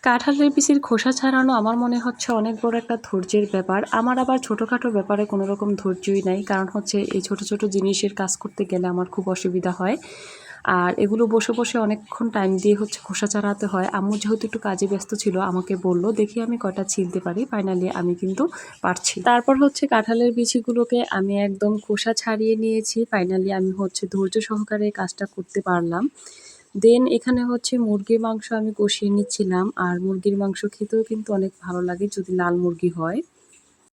কাঁঠালের বিচির খোসা ছাড়ানো আমার মনে হচ্ছে অনেক বড় একটা ধৈর্যের ব্যাপার। আমার আবার ছোটোখাটো ব্যাপারে কোনো রকম ধৈর্যই নাই, কারণ হচ্ছে এই ছোট ছোট জিনিসের কাজ করতে গেলে আমার খুব অসুবিধা হয়। আর এগুলো বসে বসে অনেকক্ষণ টাইম দিয়ে হচ্ছে খোসা ছাড়াতে হয়। আম্মু যেহেতু একটু কাজে ব্যস্ত ছিল, আমাকে বলল দেখি আমি কয়টা ছিলতে পারি। ফাইনালি আমি কিন্তু পারছি। তারপর হচ্ছে কাঁঠালের বিচিগুলোকে আমি একদম খোসা ছাড়িয়ে নিয়েছি। ফাইনালি আমি হচ্ছে ধৈর্য সহকারে কাজটা করতে পারলাম। দেন এখানে হচ্ছে মুরগির মাংস আমি কষিয়ে নিচ্ছিলাম। আর মুরগির মাংস খেতেও কিন্তু অনেক ভালো লাগে যদি লাল মুরগি হয়।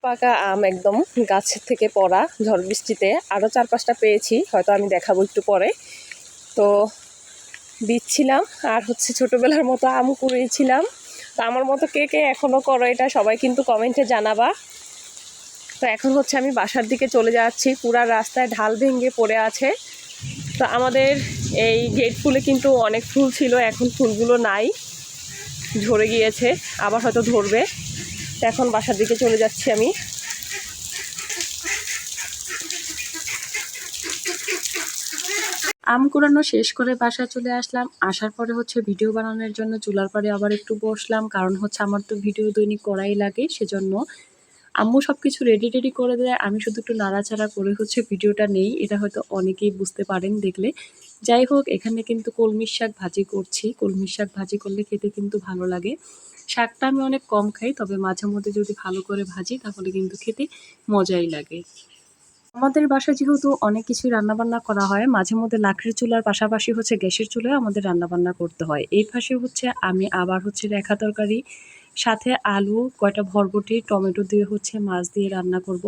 পাকা আম একদম গাছের থেকে পড়া ঝড় বৃষ্টিতে আরও 4-5টা পেয়েছি, হয়তো আমি দেখাবো একটু পরে। তো দিচ্ছিলাম আর হচ্ছে ছোটোবেলার মতো আম কুড়িয়েছিলাম। তো আমার মতো কে কে এখনও করো এটা সবাই কিন্তু কমেন্টে জানাবা। তো এখন হচ্ছে আমি বাসার দিকে চলে যাচ্ছি। পুরা রাস্তায় ঢাল ভেঙে পড়ে আছে। তো আমাদের এই গেট ফুলে কিন্তু অনেক ফুল ছিল, এখন ফুলগুলো নাই, ঝরে গিয়েছে, আবার হয়তো ধরবে। তো এখন বাসার দিকে চলে যাচ্ছি আমি। আম কুড়ানো শেষ করে বাসায় চলে আসলাম। আসার পরে হচ্ছে ভিডিও বানানোর জন্য চুলার পরে আবার একটু বসলাম, কারণ হচ্ছে আমার তো ভিডিও দৈনিক করাই লাগে। সেজন্য আম্মু সব কিছু রেডি করে দেয়, আমি শুধু একটু নাড়াচাড়া করে হচ্ছে ভিডিওটা নেই। এটা হয়তো অনেকেই বুঝতে পারেন দেখলে। যাই হোক, এখানে কিন্তু কলমির শাক ভাজি করছি। কলমির শাক ভাজি করলে খেতে কিন্তু ভালো লাগে। শাকটা আমি অনেক কম খাই, তবে মাঝে মধ্যে যদি ভালো করে ভাজি তাহলে কিন্তু খেতে মজাই লাগে। আমাদের বাসায় যেহেতু অনেক কিছুই রান্নাবান্না করা হয়, মাঝে মধ্যে লাকড়ির চুলার পাশাপাশি হচ্ছে গ্যাসের চুলায় আমাদের রান্নাবান্না করতে হয়। এই পাশে হচ্ছে আমি আবার হচ্ছে রেখা তরকারি, সাথে আলু, কয়টা ভরবটি, টমেটো দিয়ে হচ্ছে মাছ দিয়ে রান্না করব।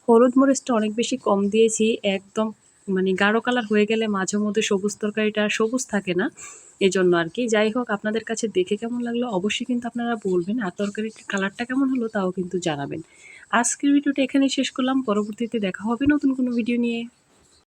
হলুদ মরিচটা অনেক বেশি কম দিয়েছি, একদম মানে গাঢ় কালার হয়ে গেলে মাঝে মধ্যে সবুজ তরকারিটা সবুজ থাকে না, এজন্য আর কি। যাই হোক, আপনাদের কাছে দেখে কেমন লাগলো অবশ্যই কিন্তু আপনারা বলবেন, আর তরকারির কালারটা কেমন হলো তাও কিন্তু জানাবেন। আজকের ভিডিওটা এখানেই শেষ করলাম। পরবর্তীতে দেখা হবে নতুন কোনো ভিডিও নিয়ে।